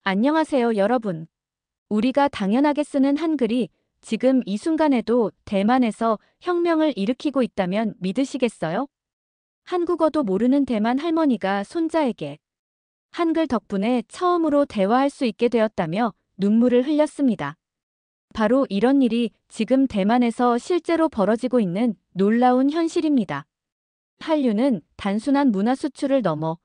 안녕하세요, 여러분. 우리가 당연하게 쓰는 한글이 지금 이 순간에도 대만에서 혁명을 일으키고 있다면 믿으시겠어요? 한국어도 모르는 대만 할머니가 손자에게 한글 덕분에 처음으로 대화할 수 있게 되었다며 눈물을 흘렸습니다. 바로 이런 일이 지금 대만에서 실제로 벌어지고 있는 놀라운 현실입니다. 한류는 단순한 문화 수출을 넘어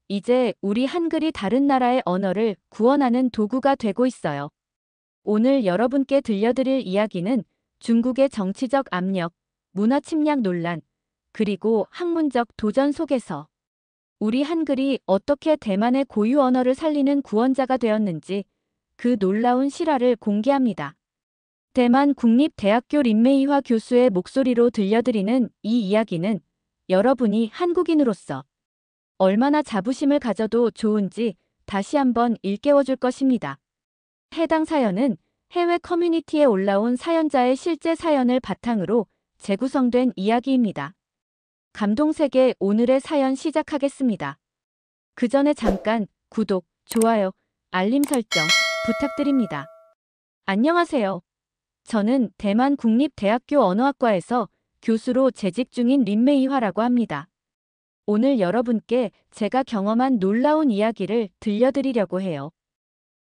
이제 우리 한글이 다른 나라의 언어를 구원하는 도구가 되고 있어요. 오늘 여러분께 들려드릴 이야기는 중국의 정치적 압력, 문화 침략 논란, 그리고 학문적 도전 속에서 우리 한글이 어떻게 대만의 고유 언어를 살리는 구원자가 되었는지 그 놀라운 실화를 공개합니다. 대만 국립대학교 린메이화 교수의 목소리로 들려드리는 이 이야기는 여러분이 한국인으로서 얼마나 자부심을 가져도 좋은지 다시 한번 일깨워줄 것입니다. 해당 사연은 해외 커뮤니티에 올라온 사연자의 실제 사연을 바탕으로 재구성된 이야기입니다. 감동세계 오늘의 사연 시작하겠습니다. 그 전에 잠깐 구독, 좋아요, 알림 설정 부탁드립니다. 안녕하세요. 저는 대만 국립대학교 언어학과에서 교수로 재직 중인 린메이화라고 합니다. 오늘 여러분께 제가 경험한 놀라운 이야기를 들려드리려고 해요.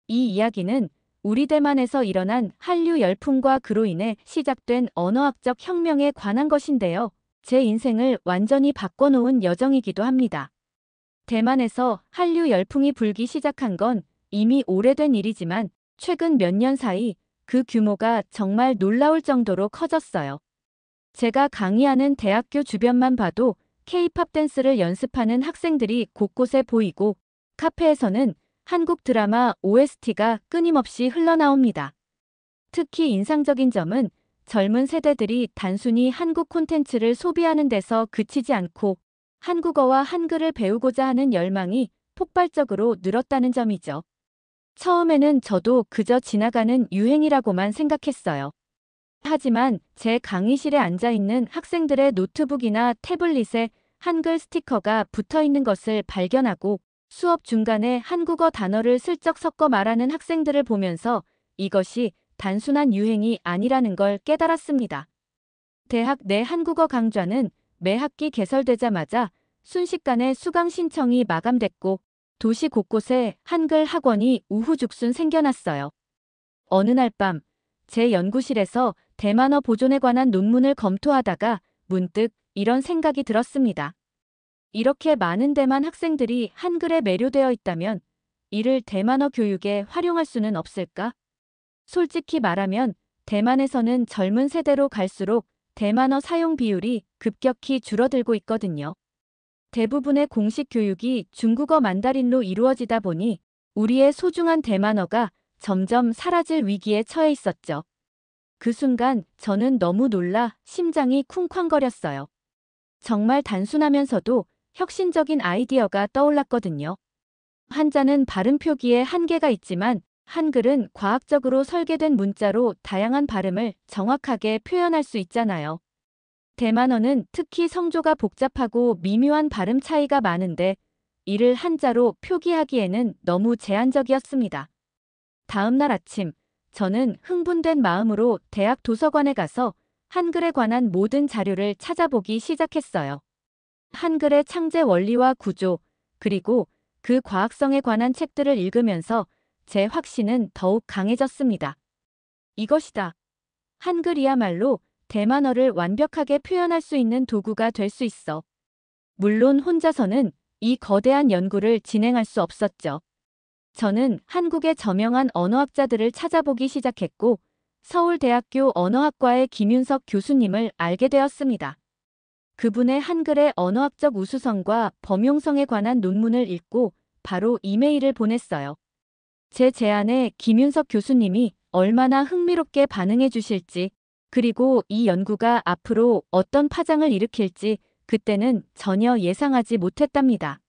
이 이야기는 우리 대만에서 일어난 한류 열풍과 그로 인해 시작된 언어학적 혁명에 관한 것인데요. 제 인생을 완전히 바꿔놓은 여정이기도 합니다. 대만에서 한류 열풍이 불기 시작한 건 이미 오래된 일이지만 최근 몇 년 사이 그 규모가 정말 놀라울 정도로 커졌어요. 제가 강의하는 대학교 주변만 봐도 K-팝 댄스를 연습하는 학생들이 곳곳에 보이고 카페에서는 한국 드라마 OST가 끊임없이 흘러나옵니다. 특히 인상적인 점은 젊은 세대들이 단순히 한국 콘텐츠를 소비하는 데서 그치지 않고 한국어와 한글을 배우고자 하는 열망이 폭발적으로 늘었다는 점이죠. 처음에는 저도 그저 지나가는 유행이라고만 생각했어요. 하지만 제 강의실에 앉아있는 학생들의 노트북이나 태블릿에 한글 스티커가 붙어 있는 것을 발견하고 수업 중간에 한국어 단어를 슬쩍 섞어 말하는 학생들을 보면서 이것이 단순한 유행이 아니라는 걸 깨달았습니다. 대학 내 한국어 강좌는 매 학기 개설되자마자 순식간에 수강 신청이 마감됐고 도시 곳곳에 한글 학원이 우후죽순 생겨났어요. 어느 날 밤 제 연구실에서 대만어 보존에 관한 논문을 검토하다가 문득 이런 생각이 들었습니다. 이렇게 많은 대만 학생들이 한글에 매료되어 있다면 이를 대만어 교육에 활용할 수는 없을까? 솔직히 말하면 대만에서는 젊은 세대로 갈수록 대만어 사용 비율이 급격히 줄어들고 있거든요. 대부분의 공식 교육이 중국어 만다린로 이루어지다 보니 우리의 소중한 대만어가 점점 사라질 위기에 처해 있었죠. 그 순간 저는 너무 놀라 심장이 쿵쾅거렸어요. 정말 단순하면서도 혁신적인 아이디어가 떠올랐거든요. 한자는 발음 표기에 한계가 있지만 한글은 과학적으로 설계된 문자로 다양한 발음을 정확하게 표현할 수 있잖아요. 대만어는 특히 성조가 복잡하고 미묘한 발음 차이가 많은데 이를 한자로 표기하기에는 너무 제한적이었습니다. 다음 날 아침, 저는 흥분된 마음으로 대학 도서관에 가서 한글에 관한 모든 자료를 찾아보기 시작했어요. 한글의 창제 원리와 구조, 그리고 그 과학성에 관한 책들을 읽으면서 제 확신은 더욱 강해졌습니다. 이것이다. 한글이야말로 대만어를 완벽하게 표현할 수 있는 도구가 될 수 있어. 물론 혼자서는 이 거대한 연구를 진행할 수 없었죠. 저는 한국의 저명한 언어학자들을 찾아보기 시작했고 서울대학교 언어학과의 김윤석 교수님을 알게 되었습니다. 그분의 한글의 언어학적 우수성과 범용성에 관한 논문을 읽고 바로 이메일을 보냈어요. 제 제안에 김윤석 교수님이 얼마나 흥미롭게 반응해 주실지, 그리고 이 연구가 앞으로 어떤 파장을 일으킬지 그때는 전혀 예상하지 못했답니다.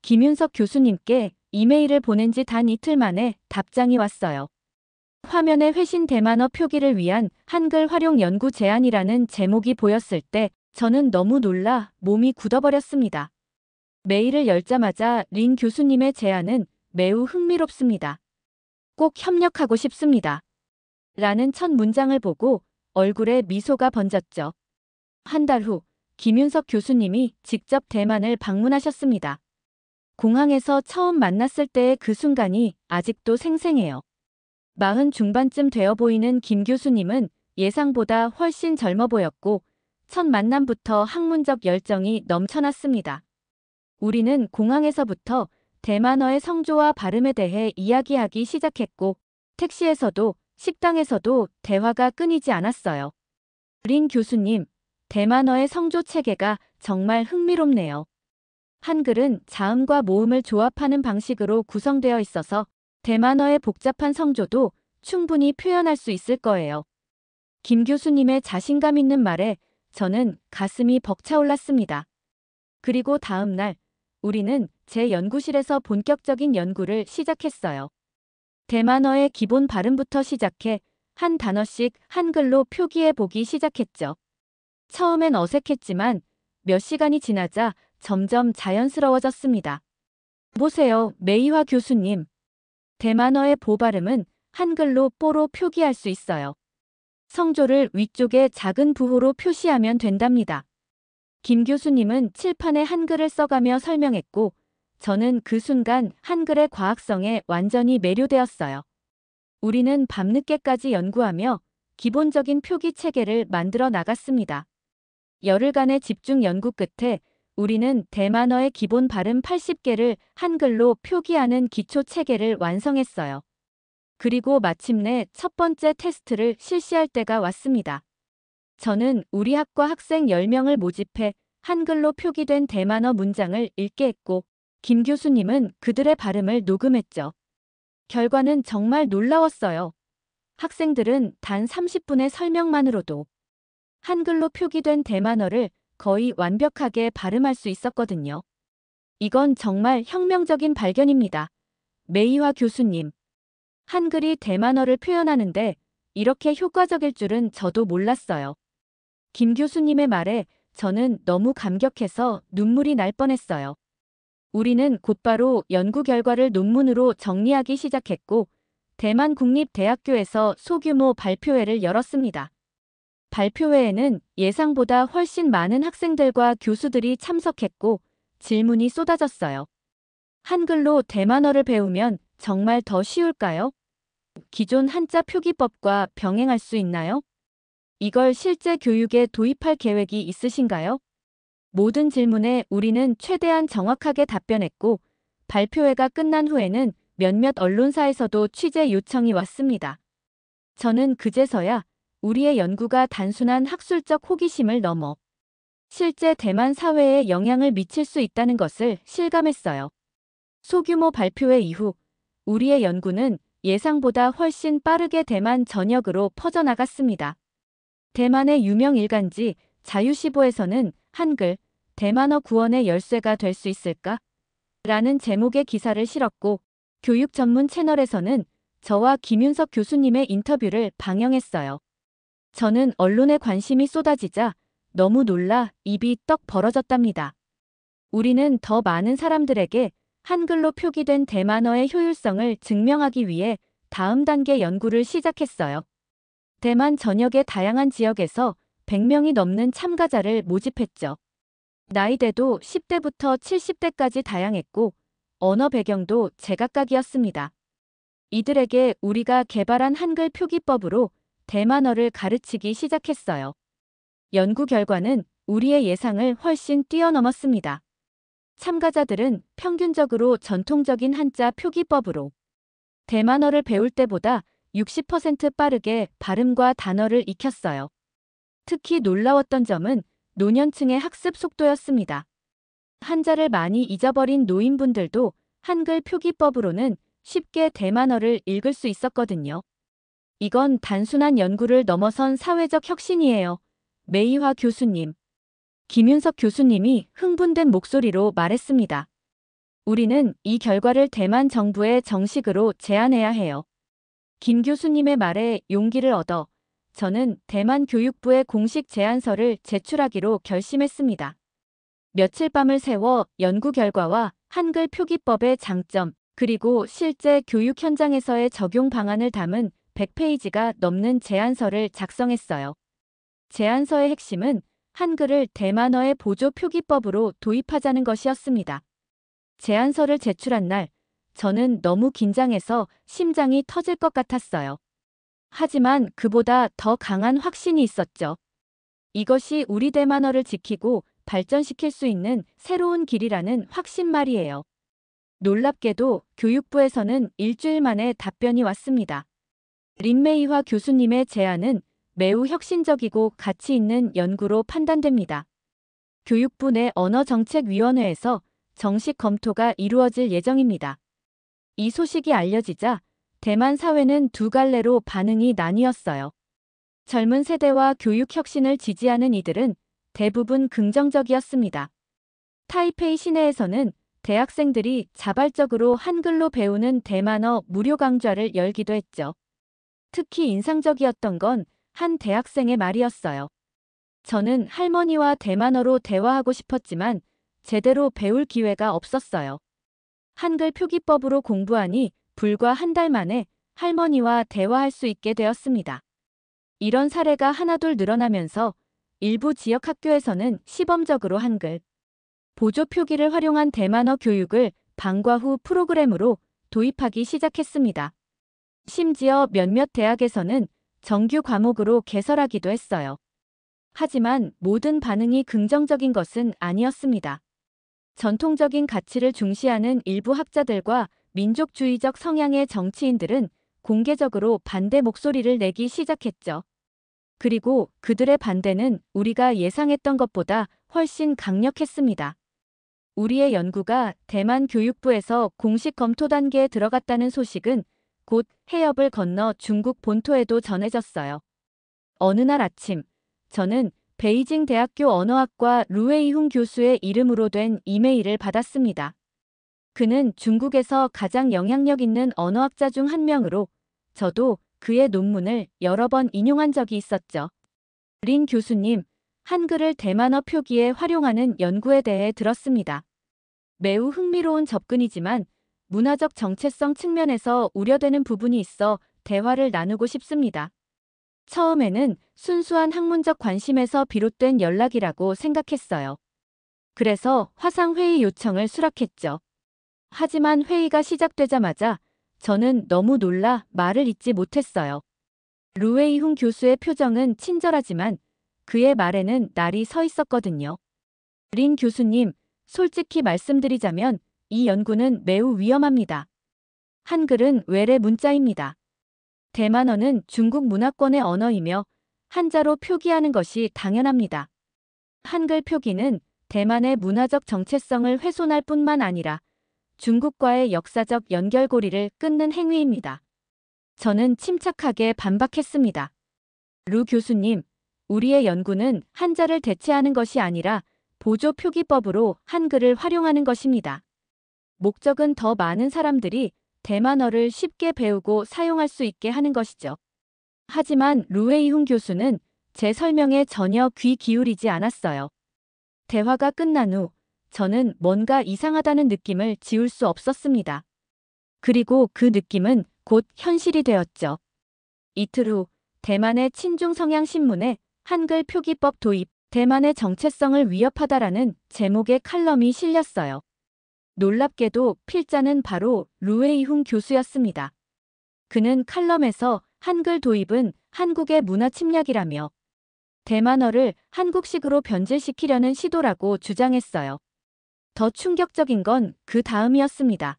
김윤석 교수님께 이메일을 보낸 지 단 이틀 만에 답장이 왔어요. 화면에 회신 대만어 표기를 위한 한글 활용 연구 제안이라는 제목이 보였을 때 저는 너무 놀라 몸이 굳어버렸습니다. 메일을 열자마자 린 교수님의 제안은 매우 흥미롭습니다. 꼭 협력하고 싶습니다. 라는 첫 문장을 보고 얼굴에 미소가 번졌죠. 한 달 후, 김윤석 교수님이 직접 대만을 방문하셨습니다. 공항에서 처음 만났을 때의 그 순간이 아직도 생생해요. 40 중반쯤 되어 보이는 김 교수님은 예상보다 훨씬 젊어 보였고, 첫 만남부터 학문적 열정이 넘쳐났습니다. 우리는 공항에서부터 대만어의 성조와 발음에 대해 이야기하기 시작했고, 택시에서도 식당에서도 대화가 끊이지 않았어요. 린 교수님, 대만어의 성조 체계가 정말 흥미롭네요. 한글은 자음과 모음을 조합하는 방식으로 구성되어 있어서 대만어의 복잡한 성조도 충분히 표현할 수 있을 거예요. 김 교수님의 자신감 있는 말에 저는 가슴이 벅차올랐습니다. 그리고 다음 날, 우리는 제 연구실에서 본격적인 연구를 시작했어요. 대만어의 기본 발음부터 시작해 한 단어씩 한글로 표기해 보기 시작했죠. 처음엔 어색했지만 몇 시간이 지나자 점점 자연스러워졌습니다. 보세요, 메이화 교수님. 대만어의 보 발음은 한글로 뽀로 표기할 수 있어요. 성조를 위쪽에 작은 부호로 표시하면 된답니다. 김 교수님은 칠판에 한글을 써가며 설명했고, 저는 그 순간 한글의 과학성에 완전히 매료되었어요. 우리는 밤늦게까지 연구하며 기본적인 표기 체계를 만들어 나갔습니다. 열흘간의 집중 연구 끝에 우리는 대만어의 기본 발음 80개를 한글로 표기하는 기초 체계를 완성했어요. 그리고 마침내 첫 번째 테스트를 실시할 때가 왔습니다. 저는 우리 학과 학생 10명을 모집해 한글로 표기된 대만어 문장을 읽게 했고, 김 교수님은 그들의 발음을 녹음했죠. 결과는 정말 놀라웠어요. 학생들은 단 30분의 설명만으로도 한글로 표기된 대만어를 거의 완벽하게 발음할 수 있었거든요. 이건 정말 혁명적인 발견입니다. 메이화 교수님. 한글이 대만어를 표현하는데 이렇게 효과적일 줄은 저도 몰랐어요. 김 교수님의 말에 저는 너무 감격해서 눈물이 날 뻔했어요. 우리는 곧바로 연구 결과를 논문으로 정리하기 시작했고, 대만 국립대학교에서 소규모 발표회를 열었습니다. 발표회에는 예상보다 훨씬 많은 학생들과 교수들이 참석했고, 질문이 쏟아졌어요. 한글로 대만어를 배우면 정말 더 쉬울까요? 기존 한자 표기법과 병행할 수 있나요? 이걸 실제 교육에 도입할 계획이 있으신가요? 모든 질문에 우리는 최대한 정확하게 답변했고, 발표회가 끝난 후에는 몇몇 언론사에서도 취재 요청이 왔습니다. 저는 그제서야 우리의 연구가 단순한 학술적 호기심을 넘어 실제 대만 사회에 영향을 미칠 수 있다는 것을 실감했어요. 소규모 발표회 이후 우리의 연구는 예상보다 훨씬 빠르게 대만 전역으로 퍼져나갔습니다. 대만의 유명 일간지 자유시보에서는 한글, 대만어 구원의 열쇠가 될 수 있을까? 라는 제목의 기사를 실었고, 교육 전문 채널에서는 저와 김윤석 교수님의 인터뷰를 방영했어요. 저는 언론에 관심이 쏟아지자 너무 놀라 입이 떡 벌어졌답니다. 우리는 더 많은 사람들에게 한글로 표기된 대만어의 효율성을 증명하기 위해 다음 단계 연구를 시작했어요. 대만 전역의 다양한 지역에서 100명이 넘는 참가자를 모집했죠. 나이대도 10대부터 70대까지 다양했고, 언어 배경도 제각각이었습니다. 이들에게 우리가 개발한 한글 표기법으로 대만어를 가르치기 시작했어요. 연구 결과는 우리의 예상을 훨씬 뛰어넘었습니다. 참가자들은 평균적으로 전통적인 한자 표기법으로 대만어를 배울 때보다 60% 빠르게 발음과 단어를 익혔어요. 특히 놀라웠던 점은 노년층의 학습 속도였습니다. 한자를 많이 잊어버린 노인분들도 한글 표기법으로는 쉽게 대만어를 읽을 수 있었거든요. 이건 단순한 연구를 넘어선 사회적 혁신이에요. 메이화 교수님. 김윤석 교수님이 흥분된 목소리로 말했습니다. 우리는 이 결과를 대만 정부에 정식으로 제안해야 해요. 김 교수님의 말에 용기를 얻어 저는 대만 교육부에 공식 제안서를 제출하기로 결심했습니다. 며칠 밤을 새워 연구 결과와 한글 표기법의 장점, 그리고 실제 교육 현장에서의 적용 방안을 담은 100페이지가 넘는 제안서를 작성했어요. 제안서의 핵심은 한글을 대만어의 보조 표기법으로 도입하자는 것이었습니다. 제안서를 제출한 날, 저는 너무 긴장해서 심장이 터질 것 같았어요. 하지만 그보다 더 강한 확신이 있었죠. 이것이 우리 대만어를 지키고 발전시킬 수 있는 새로운 길이라는 확신 말이에요. 놀랍게도 교육부에서는 일주일 만에 답변이 왔습니다. 린메이화 교수님의 제안은 매우 혁신적이고 가치 있는 연구로 판단됩니다. 교육부 내 언어정책위원회에서 정식 검토가 이루어질 예정입니다. 이 소식이 알려지자 대만 사회는 두 갈래로 반응이 나뉘었어요. 젊은 세대와 교육 혁신을 지지하는 이들은 대부분 긍정적이었습니다. 타이페이 시내에서는 대학생들이 자발적으로 한글로 배우는 대만어 무료 강좌를 열기도 했죠. 특히 인상적이었던 건 한 대학생의 말이었어요. 저는 할머니와 대만어로 대화하고 싶었지만 제대로 배울 기회가 없었어요. 한글 표기법으로 공부하니 불과 한 달 만에 할머니와 대화할 수 있게 되었습니다. 이런 사례가 하나둘 늘어나면서 일부 지역 학교에서는 시범적으로 한글 보조 표기를 활용한 대만어 교육을 방과 후 프로그램으로 도입하기 시작했습니다. 심지어 몇몇 대학에서는 정규 과목으로 개설하기도 했어요. 하지만 모든 반응이 긍정적인 것은 아니었습니다. 전통적인 가치를 중시하는 일부 학자들과 민족주의적 성향의 정치인들은 공개적으로 반대 목소리를 내기 시작했죠. 그리고 그들의 반대는 우리가 예상했던 것보다 훨씬 강력했습니다. 우리의 연구가 대만 교육부에서 공식 검토 단계에 들어갔다는 소식은 곧 해협을 건너 중국 본토에도 전해졌어요. 어느 날 아침, 저는 베이징 대학교 언어학과 루웨이훈 교수의 이름으로 된 이메일을 받았습니다. 그는 중국에서 가장 영향력 있는 언어학자 중 한 명으로 저도 그의 논문을 여러 번 인용한 적이 있었죠. 린 교수님, 한글을 대만어 표기에 활용하는 연구에 대해 들었습니다. 매우 흥미로운 접근이지만 문화적 정체성 측면에서 우려되는 부분이 있어 대화를 나누고 싶습니다. 처음에는 순수한 학문적 관심에서 비롯된 연락이라고 생각했어요. 그래서 화상회의 요청을 수락했죠. 하지만 회의가 시작되자마자 저는 너무 놀라 말을 잇지 못했어요. 루웨이훈 교수의 표정은 친절하지만 그의 말에는 날이 서 있었거든요. 린 교수님, 솔직히 말씀드리자면 이 연구는 매우 위험합니다. 한글은 외래 문자입니다. 대만어는 중국 문화권의 언어이며 한자로 표기하는 것이 당연합니다. 한글 표기는 대만의 문화적 정체성을 훼손할 뿐만 아니라 중국과의 역사적 연결고리를 끊는 행위입니다. 저는 침착하게 반박했습니다. 루 교수님, 우리의 연구는 한자를 대체하는 것이 아니라 보조 표기법으로 한글을 활용하는 것입니다. 목적은 더 많은 사람들이 대만어를 쉽게 배우고 사용할 수 있게 하는 것이죠. 하지만 루웨이훈 교수는 제 설명에 전혀 귀 기울이지 않았어요. 대화가 끝난 후 저는 뭔가 이상하다는 느낌을 지울 수 없었습니다. 그리고 그 느낌은 곧 현실이 되었죠. 이틀 후 대만의 친중 성향 신문에 한글 표기법 도입, 대만의 정체성을 위협하다라는 제목의 칼럼이 실렸어요. 놀랍게도 필자는 바로 루웨이훈 교수였습니다. 그는 칼럼에서 한글 도입은 한국의 문화 침략이라며 대만어를 한국식으로 변질시키려는 시도라고 주장했어요. 더 충격적인 건 그 다음이었습니다.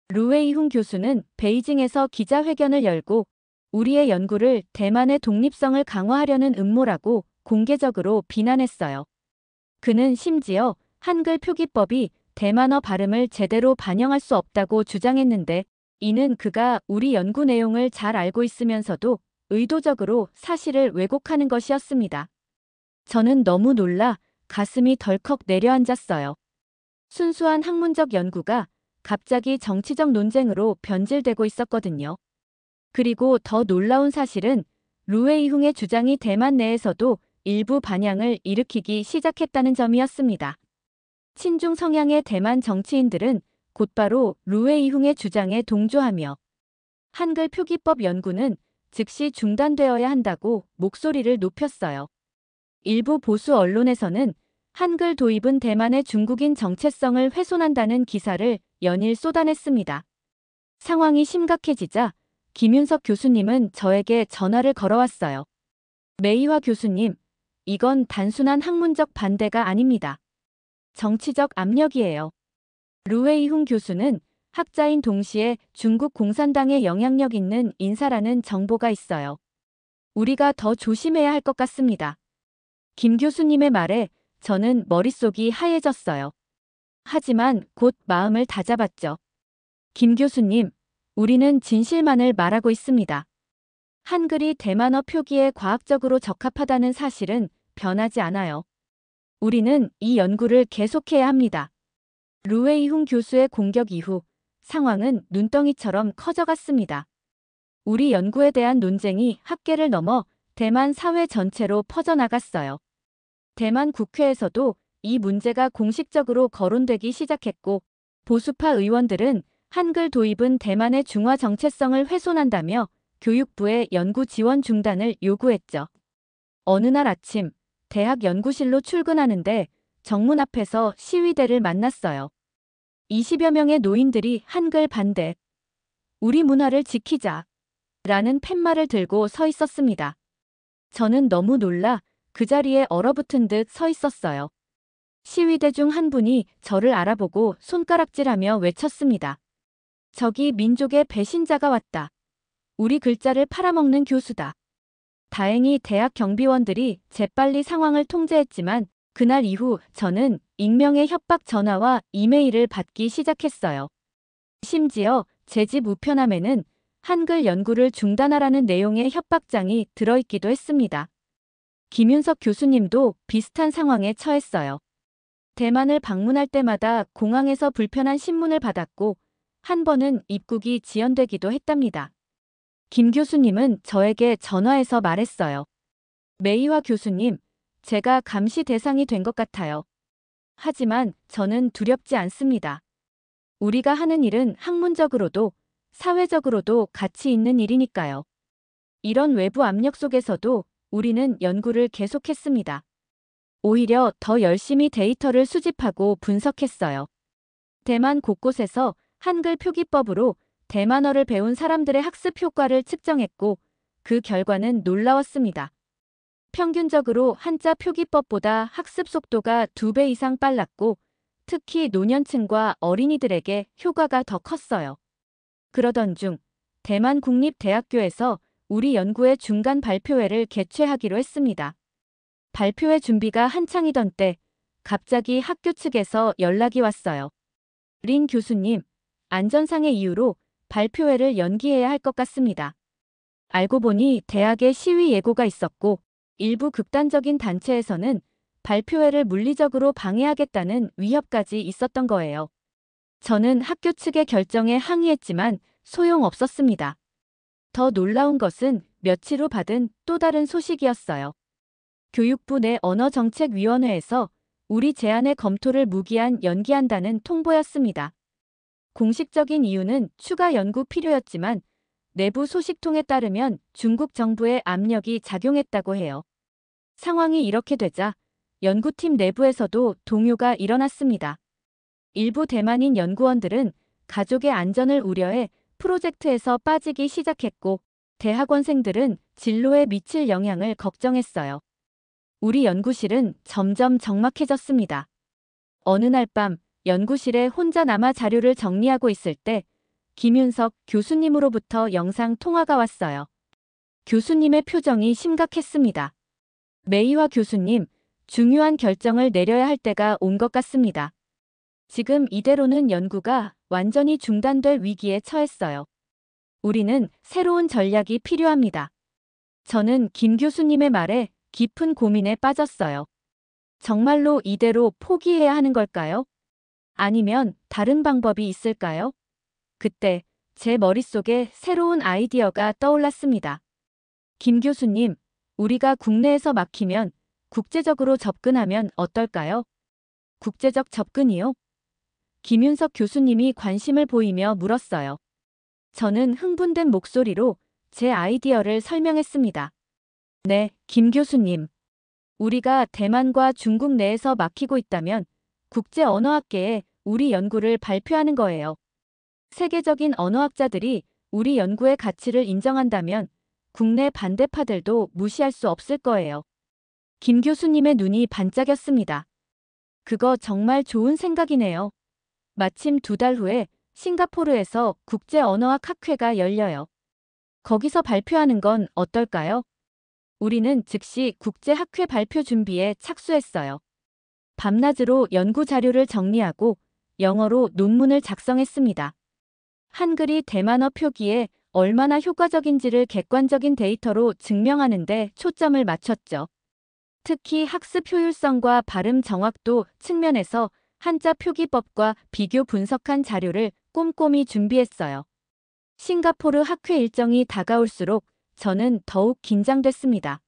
루웨이훈 교수는 베이징에서 기자회견을 열고 우리의 연구를 대만의 독립성을 강화하려는 음모라고 공개적으로 비난했어요. 그는 심지어 한글 표기법이 대만어 발음을 제대로 반영할 수 없다고 주장했는데 이는 그가 우리 연구 내용을 잘 알고 있으면서도 의도적으로 사실을 왜곡하는 것이었습니다. 저는 너무 놀라 가슴이 덜컥 내려앉았어요. 순수한 학문적 연구가 갑자기 정치적 논쟁으로 변질되고 있었거든요. 그리고 더 놀라운 사실은 루웨이훈의 주장이 대만 내에서도 일부 반향을 일으키기 시작했다는 점이었습니다. 친중 성향의 대만 정치인들은 곧바로 루웨이흉의 주장에 동조하며 한글 표기법 연구는 즉시 중단되어야 한다고 목소리를 높였어요. 일부 보수 언론에서는 한글 도입은 대만의 중국인 정체성을 훼손한다는 기사를 연일 쏟아냈습니다. 상황이 심각해지자 김윤석 교수님은 저에게 전화를 걸어왔어요. 메이화 교수님, 이건 단순한 학문적 반대가 아닙니다. 정치적 압력이에요. 루웨이훈 교수는 학자인 동시에 중국 공산당에 영향력 있는 인사라는 정보가 있어요. 우리가 더 조심해야 할 것 같습니다. 김 교수님의 말에 저는 머릿속이 하얘졌어요. 하지만 곧 마음을 다잡았죠. 김 교수님, 우리는 진실만을 말하고 있습니다. 한글이 대만어 표기에 과학적으로 적합하다는 사실은 변하지 않아요. 우리는 이 연구를 계속해야 합니다. 루웨이훈 교수의 공격 이후 상황은 눈덩이처럼 커져갔습니다. 우리 연구에 대한 논쟁이 학계를 넘어 대만 사회 전체로 퍼져나갔어요. 대만 국회에서도 이 문제가 공식적으로 거론되기 시작했고 보수파 의원들은 한글 도입은 대만의 중화 정체성을 훼손한다며 교육부의 연구 지원 중단을 요구했죠. 어느 날 아침 대학 연구실로 출근하는데 정문 앞에서 시위대를 만났어요. 20여 명의 노인들이 한글 반대, 우리 문화를 지키자 라는 팻말을 들고 서 있었습니다. 저는 너무 놀라 그 자리에 얼어붙은 듯 서 있었어요. 시위대 중 한 분이 저를 알아보고 손가락질하며 외쳤습니다. 저기 민족의 배신자가 왔다. 우리 글자를 팔아먹는 교수다. 다행히 대학 경비원들이 재빨리 상황을 통제했지만 그날 이후 저는 익명의 협박 전화와 이메일을 받기 시작했어요. 심지어 제 집 우편함에는 한글 연구를 중단하라는 내용의 협박장이 들어있기도 했습니다. 김윤석 교수님도 비슷한 상황에 처했어요. 대만을 방문할 때마다 공항에서 불편한 신문을 받았고 한 번은 입국이 지연되기도 했답니다. 김 교수님은 저에게 전화해서 말했어요. 메이화 교수님, 제가 감시 대상이 된 것 같아요. 하지만 저는 두렵지 않습니다. 우리가 하는 일은 학문적으로도 사회적으로도 가치 있는 일이니까요. 이런 외부 압력 속에서도 우리는 연구를 계속했습니다. 오히려 더 열심히 데이터를 수집하고 분석했어요. 대만 곳곳에서 한글 표기법으로 대만어를 배운 사람들의 학습 효과를 측정했고 그 결과는 놀라웠습니다. 평균적으로 한자 표기법보다 학습 속도가 2배 이상 빨랐고 특히 노년층과 어린이들에게 효과가 더 컸어요. 그러던 중 대만 국립대학교에서 우리 연구의 중간 발표회를 개최하기로 했습니다. 발표회 준비가 한창이던 때 갑자기 학교 측에서 연락이 왔어요. 린 교수님, 안전상의 이유로 발표회를 연기해야 할 것 같습니다. 알고 보니 대학에 시위 예고가 있었고 일부 극단적인 단체에서는 발표회를 물리적으로 방해하겠다는 위협까지 있었던 거예요. 저는 학교 측의 결정에 항의했지만 소용없었습니다. 더 놀라운 것은 며칠 후 받은 또 다른 소식이었어요. 교육부 내 언어정책위원회에서 우리 제안의 검토를 무기한 연기한다는 통보였습니다. 공식적인 이유는 추가 연구 필요였지만 내부 소식통에 따르면 중국 정부의 압력이 작용했다고 해요. 상황이 이렇게 되자 연구팀 내부에서도 동요가 일어났습니다. 일부 대만인 연구원들은 가족의 안전을 우려해 프로젝트에서 빠지기 시작했고 대학원생들은 진로에 미칠 영향을 걱정했어요. 우리 연구실은 점점 적막해졌습니다. 어느 날 밤 연구실에 혼자 남아 자료를 정리하고 있을 때 김윤석 교수님으로부터 영상 통화가 왔어요. 교수님의 표정이 심각했습니다. 메이화 교수님, 중요한 결정을 내려야 할 때가 온 것 같습니다. 지금 이대로는 연구가 완전히 중단될 위기에 처했어요. 우리는 새로운 전략이 필요합니다. 저는 김 교수님의 말에 깊은 고민에 빠졌어요. 정말로 이대로 포기해야 하는 걸까요? 아니면 다른 방법이 있을까요? 그때 제 머릿속에 새로운 아이디어가 떠올랐습니다. 김 교수님, 우리가 국내에서 막히면 국제적으로 접근하면 어떨까요? 국제적 접근이요? 김윤석 교수님이 관심을 보이며 물었어요. 저는 흥분된 목소리로 제 아이디어를 설명했습니다. 네, 김 교수님. 우리가 대만과 중국 내에서 막히고 있다면 국제언어학계에 우리 연구를 발표하는 거예요. 세계적인 언어학자들이 우리 연구의 가치를 인정한다면 국내 반대파들도 무시할 수 없을 거예요. 김 교수님의 눈이 반짝였습니다. 그거 정말 좋은 생각이네요. 마침 2달 후에 싱가포르에서 국제언어학 학회가 열려요. 거기서 발표하는 건 어떨까요? 우리는 즉시 국제학회 발표 준비에 착수했어요. 밤낮으로 연구 자료를 정리하고 영어로 논문을 작성했습니다. 한글이 대만어 표기에 얼마나 효과적인지를 객관적인 데이터로 증명하는 데 초점을 맞췄죠. 특히 학습 효율성과 발음 정확도 측면에서 한자 표기법과 비교 분석한 자료를 꼼꼼히 준비했어요. 싱가포르 학회 일정이 다가올수록 저는 더욱 긴장됐습니다.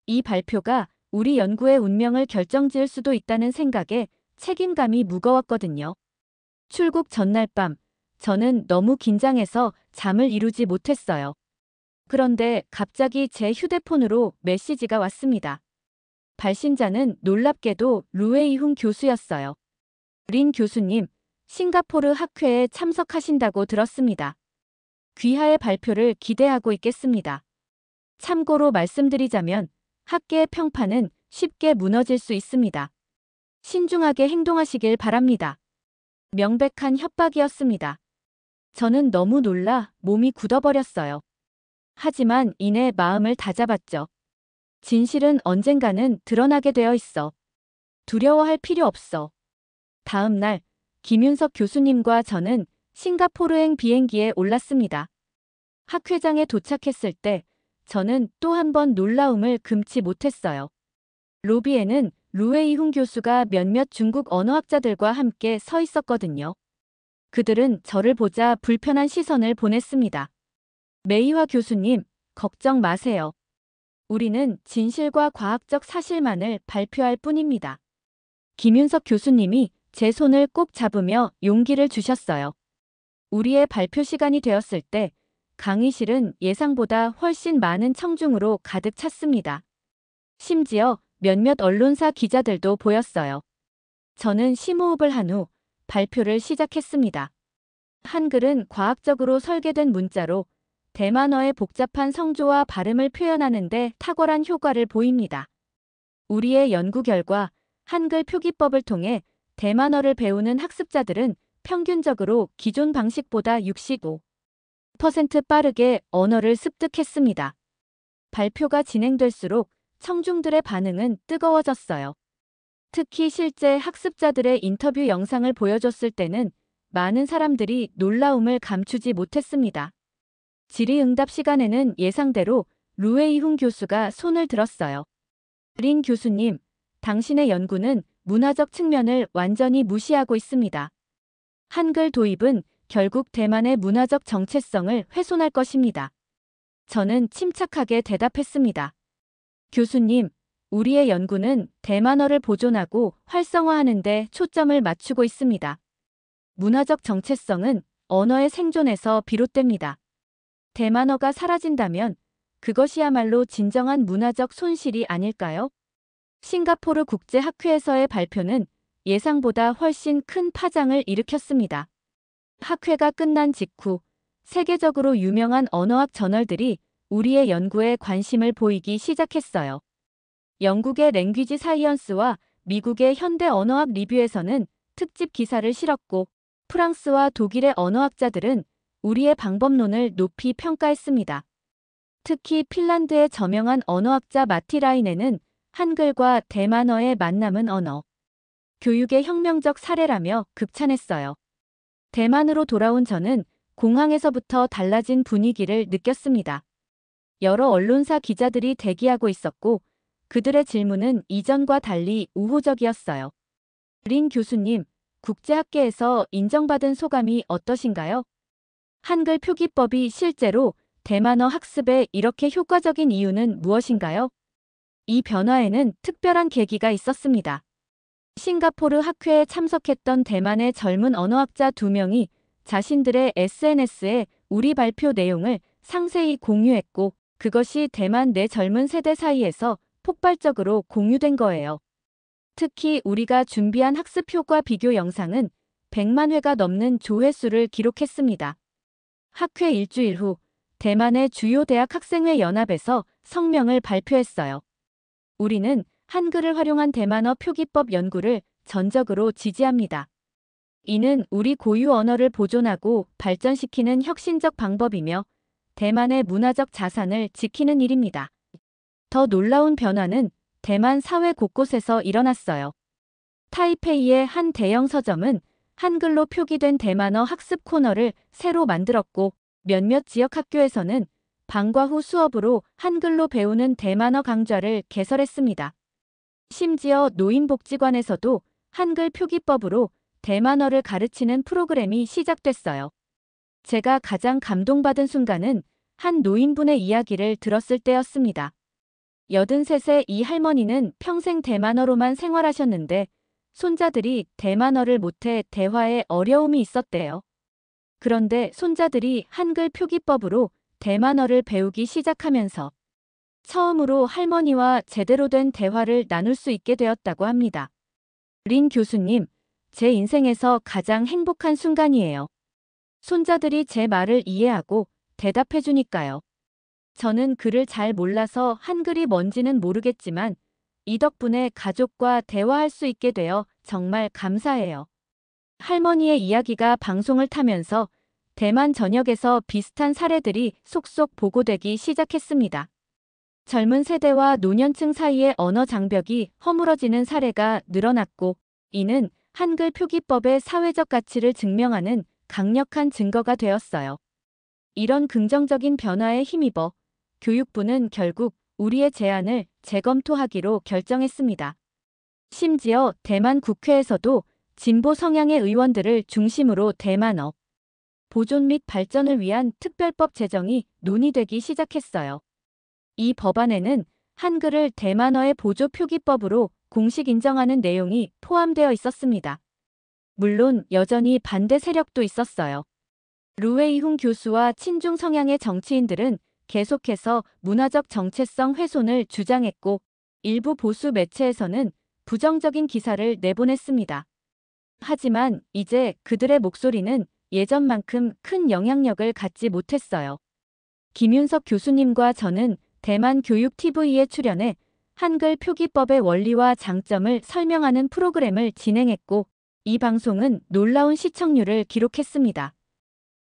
이 발표가 우리 연구의 운명을 결정지을 수도 있다는 생각에 책임감이 무거웠거든요. 출국 전날 밤, 저는 너무 긴장해서 잠을 이루지 못했어요. 그런데 갑자기 제 휴대폰으로 메시지가 왔습니다. 발신자는 놀랍게도 루웨이훈 교수였어요. 린 교수님, 싱가포르 학회에 참석하신다고 들었습니다. 귀하의 발표를 기대하고 있겠습니다. 참고로 말씀드리자면 학계의 평판은 쉽게 무너질 수 있습니다. 신중하게 행동하시길 바랍니다. 명백한 협박이었습니다. 저는 너무 놀라 몸이 굳어버렸어요. 하지만 이내 마음을 다잡았죠. 진실은 언젠가는 드러나게 되어 있어. 두려워할 필요 없어. 다음 날 김윤석 교수님과 저는 싱가포르행 비행기에 올랐습니다. 학회장에 도착했을 때 저는 또 한 번 놀라움을 금치 못했어요. 로비에는 루웨이훈 교수가 몇몇 중국 언어학자들과 함께 서 있었거든요. 그들은 저를 보자 불편한 시선을 보냈습니다. 메이화 교수님, 걱정 마세요. 우리는 진실과 과학적 사실만을 발표할 뿐입니다. 김윤석 교수님이 제 손을 꼭 잡으며 용기를 주셨어요. 우리의 발표 시간이 되었을 때 강의실은 예상보다 훨씬 많은 청중으로 가득 찼습니다. 심지어 몇몇 언론사 기자들도 보였어요. 저는 심호흡을 한 후 발표를 시작했습니다. 한글은 과학적으로 설계된 문자로 대만어의 복잡한 성조와 발음을 표현하는 데 탁월한 효과를 보입니다. 우리의 연구 결과 한글 표기법을 통해 대만어를 배우는 학습자들은 평균적으로 기존 방식보다 65% 빠르게 언어를 습득했습니다. 발표가 진행될수록 청중들의 반응은 뜨거워졌어요. 특히 실제 학습자들의 인터뷰 영상을 보여줬을 때는 많은 사람들이 놀라움을 감추지 못했습니다. 질의응답 시간에는 예상대로 루웨이훈 교수가 손을 들었어요. 린 교수님, 당신의 연구는 문화적 측면을 완전히 무시하고 있습니다. 한글 도입은 결국 대만의 문화적 정체성을 훼손할 것입니다. 저는 침착하게 대답했습니다. 교수님, 우리의 연구는 대만어를 보존하고 활성화하는 데 초점을 맞추고 있습니다. 문화적 정체성은 언어의 생존에서 비롯됩니다. 대만어가 사라진다면 그것이야말로 진정한 문화적 손실이 아닐까요? 싱가포르 국제학회에서의 발표는 예상보다 훨씬 큰 파장을 일으켰습니다. 학회가 끝난 직후 세계적으로 유명한 언어학 저널들이 우리의 연구에 관심을 보이기 시작했어요. 영국의 랭귀지 사이언스와 미국의 현대 언어학 리뷰에서는 특집 기사를 실었고 프랑스와 독일의 언어학자들은 우리의 방법론을 높이 평가했습니다. 특히 핀란드의 저명한 언어학자 마티라인에는 한글과 대만어의 만남은 언어 교육의 혁명적 사례라며 극찬했어요. 대만으로 돌아온 저는 공항에서부터 달라진 분위기를 느꼈습니다. 여러 언론사 기자들이 대기하고 있었고 그들의 질문은 이전과 달리 우호적이었어요. 린 교수님, 국제학계에서 인정받은 소감이 어떠신가요? 한글 표기법이 실제로 대만어 학습에 이렇게 효과적인 이유는 무엇인가요? 이 변화에는 특별한 계기가 있었습니다. 싱가포르 학회에 참석했던 대만의 젊은 언어학자 2명이 자신들의 SNS에 우리 발표 내용을 상세히 공유했고, 그것이 대만 내 젊은 세대 사이에서 폭발적으로 공유된 거예요. 특히 우리가 준비한 학습 효과 비교 영상은 100만 회가 넘는 조회수를 기록했습니다. 학회 일주일 후 대만의 주요 대학 학생회 연합에서 성명을 발표했어요. 우리는 한글을 활용한 대만어 표기법 연구를 전적으로 지지합니다. 이는 우리 고유 언어를 보존하고 발전시키는 혁신적 방법이며 대만의 문화적 자산을 지키는 일입니다. 더 놀라운 변화는 대만 사회 곳곳에서 일어났어요. 타이페이의 한 대형 서점은 한글로 표기된 대만어 학습 코너를 새로 만들었고, 몇몇 지역 학교에서는 방과 후 수업으로 한글로 배우는 대만어 강좌를 개설했습니다. 심지어 노인복지관에서도 한글 표기법으로 대만어를 가르치는 프로그램이 시작됐어요. 제가 가장 감동받은 순간은 한 노인분의 이야기를 들었을 때였습니다. 83세 이 할머니는 평생 대만어로만 생활하셨는데 손자들이 대만어를 못해 대화에 어려움이 있었대요. 그런데 손자들이 한글 표기법으로 대만어를 배우기 시작하면서 처음으로 할머니와 제대로 된 대화를 나눌 수 있게 되었다고 합니다. 린 교수님, 제 인생에서 가장 행복한 순간이에요. 손자들이 제 말을 이해하고 대답해 주니까요. 저는 글을 잘 몰라서 한글이 뭔지는 모르겠지만 이 덕분에 가족과 대화할 수 있게 되어 정말 감사해요. 할머니의 이야기가 방송을 타면서 대만 전역에서 비슷한 사례들이 속속 보고되기 시작했습니다. 젊은 세대와 노년층 사이의 언어 장벽이 허물어지는 사례가 늘어났고, 이는 한글 표기법의 사회적 가치를 증명하는 강력한 증거가 되었어요. 이런 긍정적인 변화에 힘입어 교육부는 결국 우리의 제안을 재검토하기로 결정했습니다. 심지어 대만 국회에서도 진보 성향의 의원들을 중심으로 대만어 보존 및 발전을 위한 특별법 제정이 논의되기 시작했어요. 이 법안에는 한글을 대만어의 보조 표기법으로 공식 인정하는 내용이 포함되어 있었습니다. 물론 여전히 반대 세력도 있었어요. 루웨이훈 교수와 친중 성향의 정치인들은 계속해서 문화적 정체성 훼손을 주장했고, 일부 보수 매체에서는 부정적인 기사를 내보냈습니다. 하지만 이제 그들의 목소리는 예전만큼 큰 영향력을 갖지 못했어요. 김윤석 교수님과 저는 대만 교육 TV에 출연해 한글 표기법의 원리와 장점을 설명하는 프로그램을 진행했고, 이 방송은 놀라운 시청률을 기록했습니다.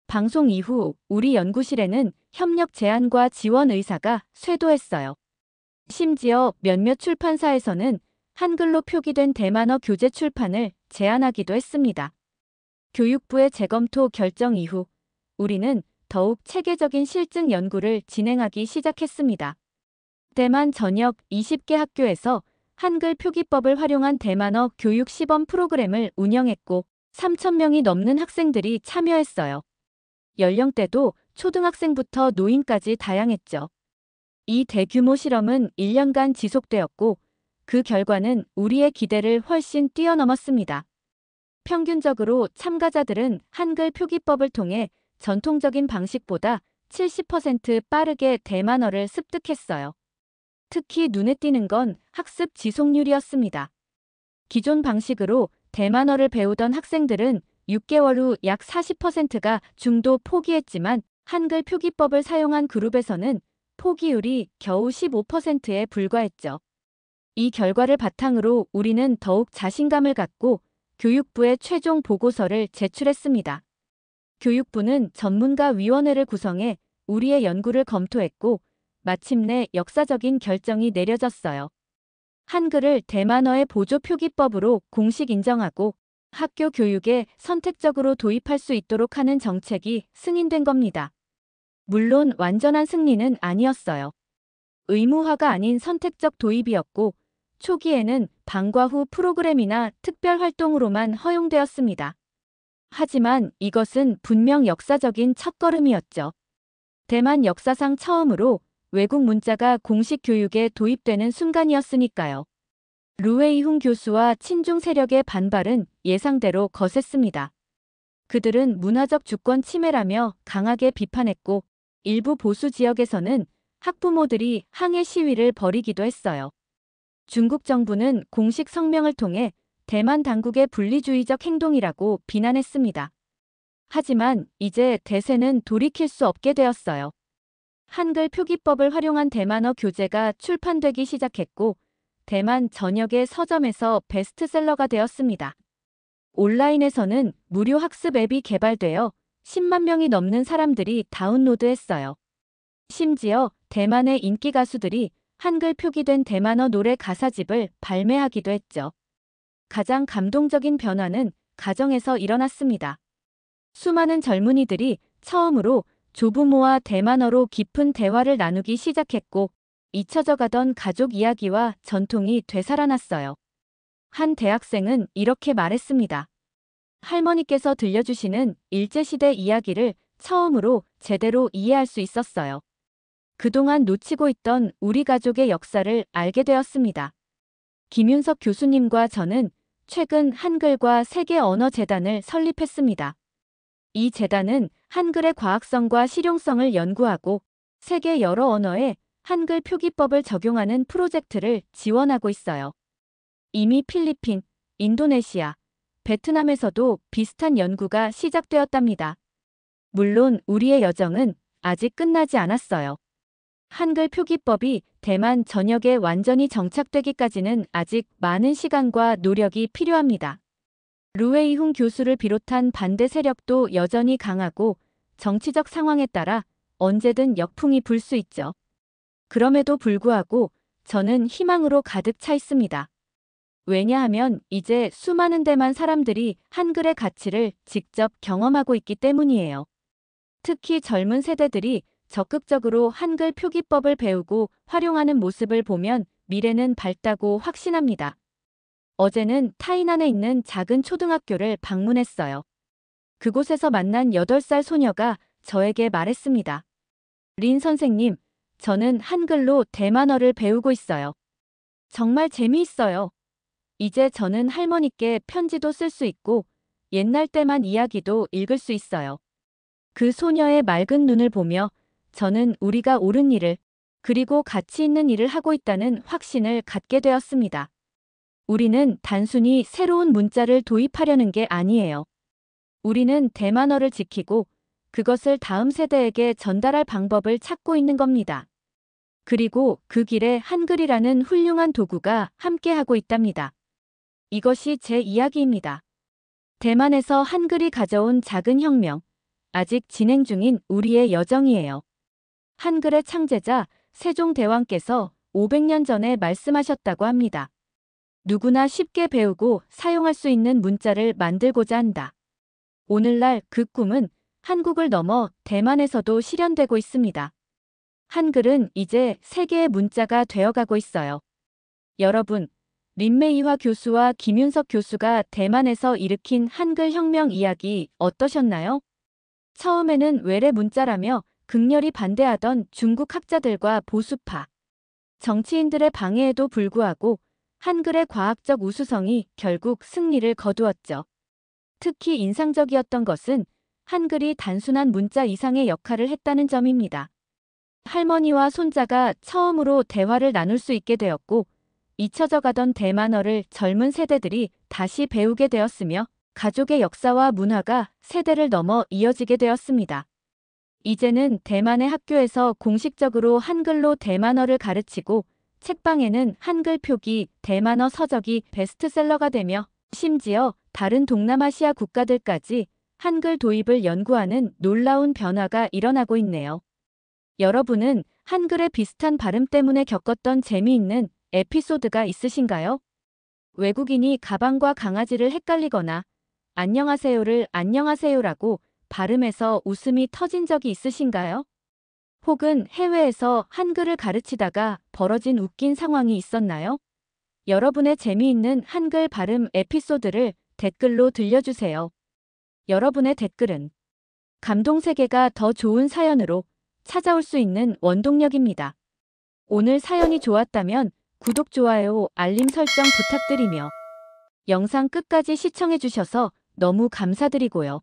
방송 이후 우리 연구실에는 협력 제안과 지원 의사가 쇄도했어요. 심지어 몇몇 출판사에서는 한글로 표기된 대만어 교재 출판을 제안하기도 했습니다. 교육부의 재검토 결정 이후 우리는 더욱 체계적인 실증 연구를 진행하기 시작했습니다. 대만 전역 20개 학교에서 한글 표기법을 활용한 대만어 교육 시범 프로그램을 운영했고 3,000명이 넘는 학생들이 참여했어요. 연령대도 초등학생부터 노인까지 다양했죠. 이 대규모 실험은 1년간 지속되었고 그 결과는 우리의 기대를 훨씬 뛰어넘었습니다. 평균적으로 참가자들은 한글 표기법을 통해 전통적인 방식보다 70% 빠르게 대만어를 습득했어요. 특히 눈에 띄는 건 학습 지속률이었습니다. 기존 방식으로 대만어를 배우던 학생들은 6개월 후 약 40%가 중도 포기했지만 한글 표기법을 사용한 그룹에서는 포기율이 겨우 15%에 불과했죠. 이 결과를 바탕으로 우리는 더욱 자신감을 갖고 교육부에 최종 보고서를 제출했습니다. 교육부는 전문가 위원회를 구성해 우리의 연구를 검토했고 마침내 역사적인 결정이 내려졌어요. 한글을 대만어의 보조 표기법으로 공식 인정하고 학교 교육에 선택적으로 도입할 수 있도록 하는 정책이 승인된 겁니다. 물론 완전한 승리는 아니었어요. 의무화가 아닌 선택적 도입이었고 초기에는 방과 후 프로그램이나 특별 활동으로만 허용되었습니다. 하지만 이것은 분명 역사적인 첫걸음이었죠. 대만 역사상 처음으로 외국 문자가 공식 교육에 도입되는 순간이었으니까요. 루웨이훈 교수와 친중 세력의 반발은 예상대로 거셌습니다. 그들은 문화적 주권 침해라며 강하게 비판했고 일부 보수 지역에서는 학부모들이 항해 시위를 벌이기도 했어요. 중국 정부는 공식 성명을 통해 대만 당국의 분리주의적 행동이라고 비난했습니다. 하지만 이제 대세는 돌이킬 수 없게 되었어요. 한글 표기법을 활용한 대만어 교재가 출판되기 시작했고 대만 전역의 서점에서 베스트셀러가 되었습니다. 온라인에서는 무료 학습 앱이 개발되어 10만 명이 넘는 사람들이 다운로드했어요. 심지어 대만의 인기 가수들이 한글 표기된 대만어 노래 가사집을 발매하기도 했죠. 가장 감동적인 변화는 가정에서 일어났습니다. 수많은 젊은이들이 처음으로 조부모와 대만어로 깊은 대화를 나누기 시작했고 잊혀져 가던 가족 이야기와 전통이 되살아났어요. 한 대학생은 이렇게 말했습니다. 할머니께서 들려주시는 일제시대 이야기를 처음으로 제대로 이해할 수 있었어요. 그동안 놓치고 있던 우리 가족의 역사를 알게 되었습니다. 김윤석 교수님과 저는 최근 한글과 세계언어재단을 설립했습니다. 이 재단은 한글의 과학성과 실용성을 연구하고 세계 여러 언어에 한글 표기법을 적용하는 프로젝트를 지원하고 있어요. 이미 필리핀, 인도네시아, 베트남에서도 비슷한 연구가 시작되었답니다. 물론 우리의 여정은 아직 끝나지 않았어요. 한글 표기법이 대만 전역에 완전히 정착되기까지는 아직 많은 시간과 노력이 필요합니다. 루웨이훈 교수를 비롯한 반대 세력도 여전히 강하고 정치적 상황에 따라 언제든 역풍이 불 수 있죠. 그럼에도 불구하고 저는 희망으로 가득 차 있습니다. 왜냐하면 이제 수많은 대만 사람들이 한글의 가치를 직접 경험하고 있기 때문이에요. 특히 젊은 세대들이 적극적으로 한글 표기법을 배우고 활용하는 모습을 보면 미래는 밝다고 확신합니다. 어제는 타이난에 있는 작은 초등학교를 방문했어요. 그곳에서 만난 8살 소녀가 저에게 말했습니다. 린 선생님, 저는 한글로 대만어를 배우고 있어요. 정말 재미있어요. 이제 저는 할머니께 편지도 쓸 수 있고 옛날 때만 이야기도 읽을 수 있어요. 그 소녀의 맑은 눈을 보며 저는 우리가 옳은 일을 그리고 가치 있는 일을 하고 있다는 확신을 갖게 되었습니다. 우리는 단순히 새로운 문자를 도입하려는 게 아니에요. 우리는 대만어를 지키고 그것을 다음 세대에게 전달할 방법을 찾고 있는 겁니다. 그리고 그 길에 한글이라는 훌륭한 도구가 함께하고 있답니다. 이것이 제 이야기입니다. 대만에서 한글이 가져온 작은 혁명, 아직 진행 중인 우리의 여정이에요. 한글의 창제자 세종대왕께서 500년 전에 말씀하셨다고 합니다. 누구나 쉽게 배우고 사용할 수 있는 문자를 만들고자 한다. 오늘날 그 꿈은 한국을 넘어 대만에서도 실현되고 있습니다. 한글은 이제 세계의 문자가 되어가고 있어요. 여러분, 린메이화 교수와 김윤석 교수가 대만에서 일으킨 한글 혁명 이야기 어떠셨나요? 처음에는 외래 문자라며 극렬히 반대하던 중국 학자들과 보수파, 정치인들의 방해에도 불구하고 한글의 과학적 우수성이 결국 승리를 거두었죠. 특히 인상적이었던 것은 한글이 단순한 문자 이상의 역할을 했다는 점입니다. 할머니와 손자가 처음으로 대화를 나눌 수 있게 되었고 잊혀져 가던 대만어를 젊은 세대들이 다시 배우게 되었으며 가족의 역사와 문화가 세대를 넘어 이어지게 되었습니다. 이제는 대만의 학교에서 공식적으로 한글로 대만어를 가르치고 책방에는 한글 표기, 대만어 서적이 베스트셀러가 되며 심지어 다른 동남아시아 국가들까지 한글 도입을 연구하는 놀라운 변화가 일어나고 있네요. 여러분은 한글의 비슷한 발음 때문에 겪었던 재미있는 에피소드가 있으신가요? 외국인이 가방과 강아지를 헷갈리거나 안녕하세요를 안녕하세요라고 발음해서 웃음이 터진 적이 있으신가요? 혹은 해외에서 한글을 가르치다가 벌어진 웃긴 상황이 있었나요? 여러분의 재미있는 한글 발음 에피소드를 댓글로 들려주세요. 여러분의 댓글은 감동 세계가 더 좋은 사연으로 찾아올 수 있는 원동력입니다. 오늘 사연이 좋았다면 구독, 좋아요, 알림 설정 부탁드리며 영상 끝까지 시청해주셔서 너무 감사드리고요.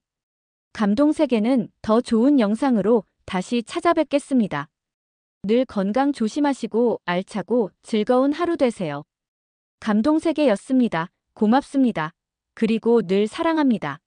감동세계는 더 좋은 영상으로 다시 찾아뵙겠습니다. 늘 건강 조심하시고 알차고 즐거운 하루 되세요. 감동세계였습니다. 고맙습니다. 그리고 늘 사랑합니다.